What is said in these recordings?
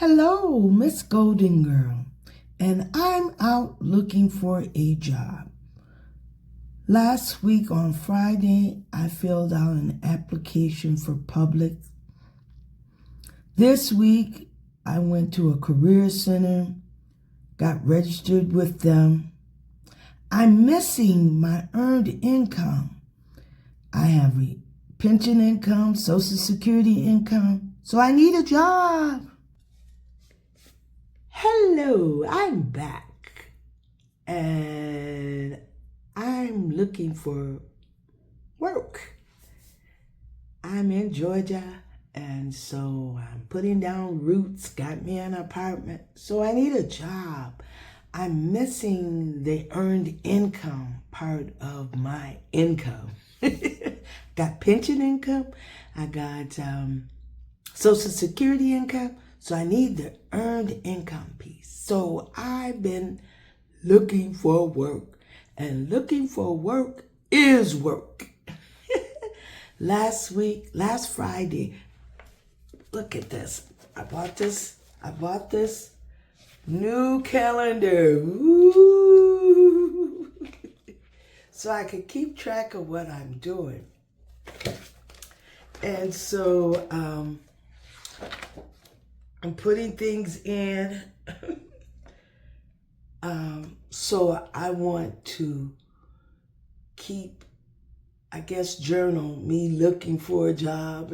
Hello, Miss Golden Girl, and I'm out looking for a job. Last week on Friday, I filled out an application for public. This week, I went to a career center, got registered with them. I'm missing my earned income. I have pension income, Social Security income, so I need a job. Hello, I'm back, and I'm looking for work. I'm in Georgia, and so I'm putting down roots, got me an apartment, so I need a job. I'm missing the earned income part of my income. Got pension income, I got Social Security income, so I need the earned income piece. So I've been looking for work, and looking for work is work. Last Friday, look at this. I bought this new calendar. Ooh. So I could keep track of what I'm doing. And so I'm putting things in. So I want to keep, journal me looking for a job.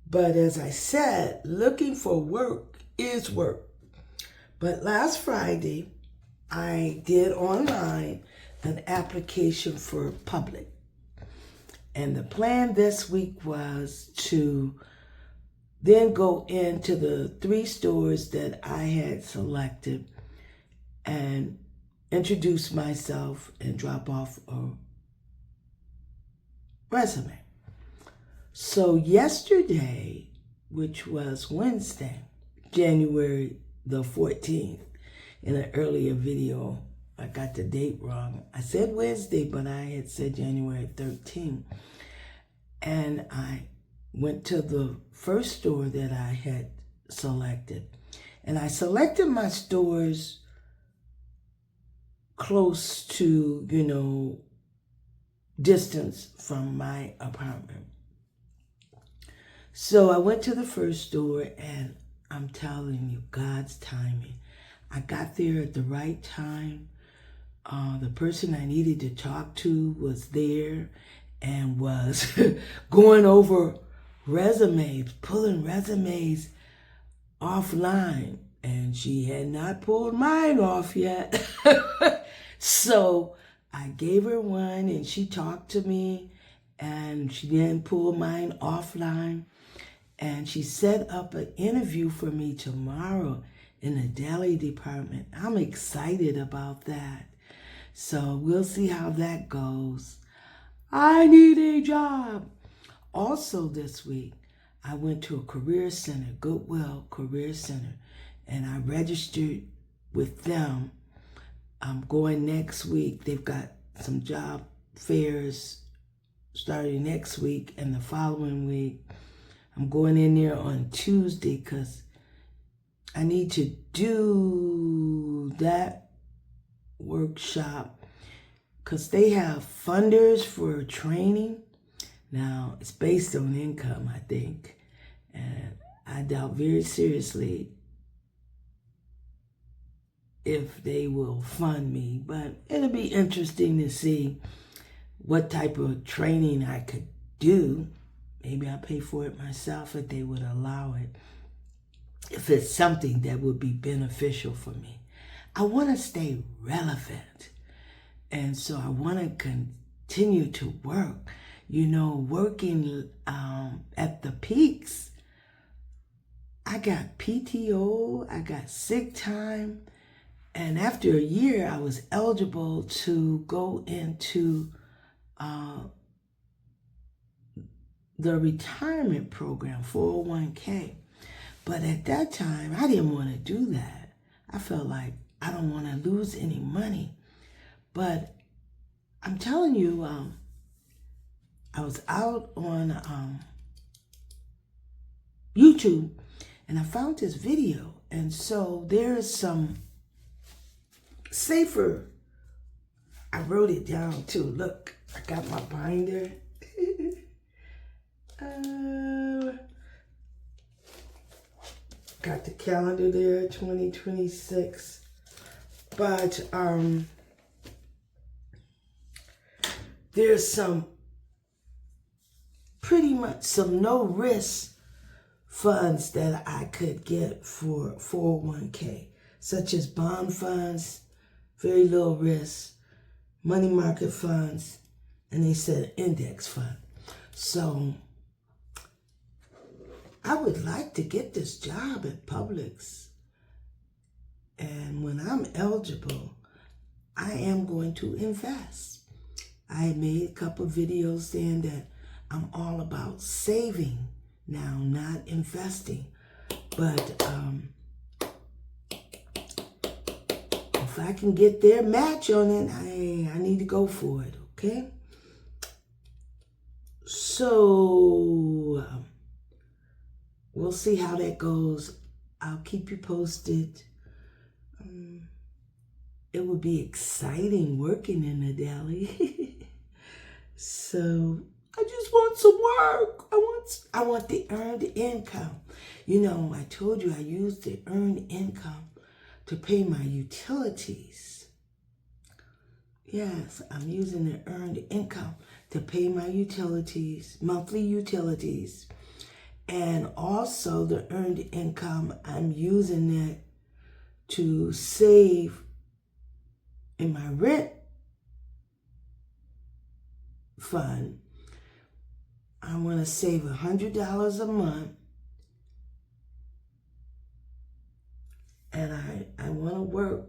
But as I said, looking for work is work. But last Friday, I did online an application for public. And the plan this week was to then go into the 3 stores that I had selected and introduce myself and drop off a resume. So yesterday, which was Wednesday, January the 14th, in an earlier video, I got the date wrong. I said Wednesday, but I had said January 13th. And I went to the first store that I had selected. And I selected my stores close to, distance from my apartment. So I went to the first store, and I'm telling you, God's timing. I got there at the right time. The person I needed to talk to was there and was going over resumes, pulling resumes offline. And she had not pulled mine off yet. So I gave her one, and she talked to me, and she then pulled mine offline. And she set up an interview for me tomorrow in the deli department. I'm excited about that. So we'll see how that goes. I need a job. Also this week, I went to a career center, Goodwill Career Center, and I registered with them. I'm going next week. They've got some job fairs starting next week, and the following week, I'm going in there on Tuesday because I need to do that workshop because they have funders for training. Now, it's based on income, I think, and I doubt very seriously if they will fund me, but it'll be interesting to see what type of training I could do. Maybe I'll pay for it myself if they would allow it, if it's something that would be beneficial for me. I want to stay relevant, and so I want to continue to work. Working at the peaks, I got PTO, I got sick time, and after a year, I was eligible to go into the retirement program, 401k. But at that time, I didn't want to do that. I felt like I don't want to lose any money. But I'm telling you, I was out on YouTube, And I found this video. And so there's some safer. I wrote it down too. Look, I got my binder. Got the calendar there, 2026. But there's some pretty much some no risk funds that I could get for 401k, such as bond funds, very low risk, money market funds, and they said index fund. So I would like to get this job at Publix. And when I'm eligible, I am going to invest. I made a couple of videos saying that I'm all about saving now, not investing. But if I can get their match on it, I need to go for it, okay? So we'll see how that goes. I'll keep you posted. It would be exciting working in a deli. So I just want some work. I want the earned income. You know, I told you I used the earned income to pay my utilities. Yes, I'm using the earned income to pay my utilities, monthly utilities. And also the earned income, I'm using it to save in my rent fund. I want to save $100 a month, and I want to work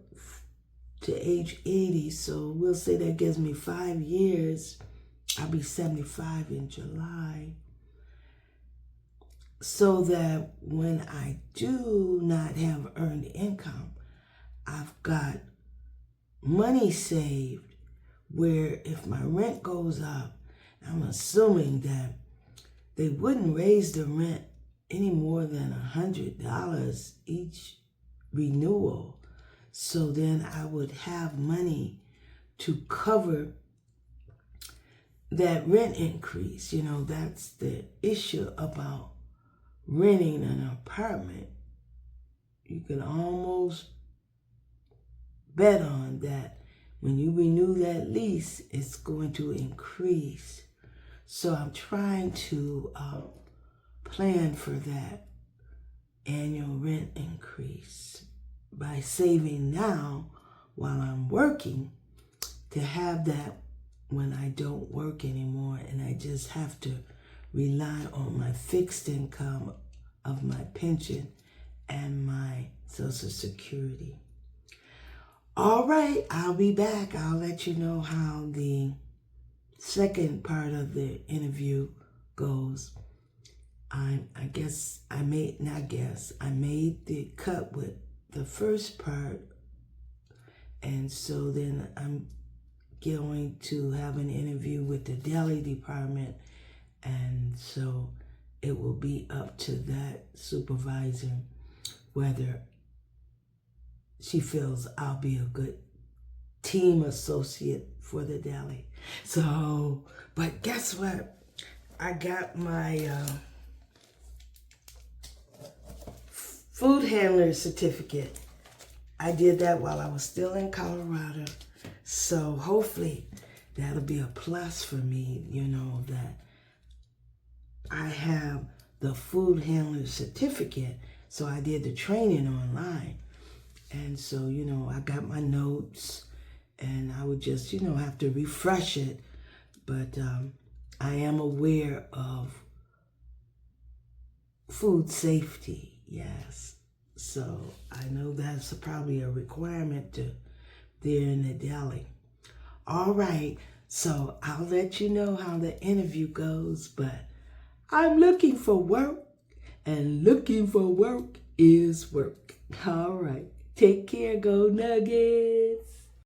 to age 80, so we'll say that gives me 5 years. I'll be 75 in July, so that when I do not have earned income, I've got money saved, where if my rent goes up, I'm assuming that they wouldn't raise the rent any more than $100 each renewal. So then I would have money to cover that rent increase. You know, that's the issue about renting an apartment. You can almost bet on that when you renew that lease, it's going to increase. So I'm trying to plan for that annual rent increase by saving now while I'm working, to have that when I don't work anymore and I just have to rely on my fixed income of my pension and my Social Security. All right, I'll be back. I'll let you know how the second part of the interview goes. I made the cut with the first part, and so then I'm going to have an interview with the deli department, and so it will be up to that supervisor whether she feels I'll be a good team associate for the deli. So, but guess what? I got my food handler certificate. I did that while I was still in Colorado. So hopefully that'll be a plus for me, you know, that I have the food handler certificate. So I did the training online. And so, you know, I got my notes and I would just, you know, have to refresh it. But I am aware of food safety, yes. So I know that's probably a requirement to there in the deli. All right, so I'll let you know how the interview goes, but I'm looking for work, and looking for work is work. All right, take care, go Nuggets.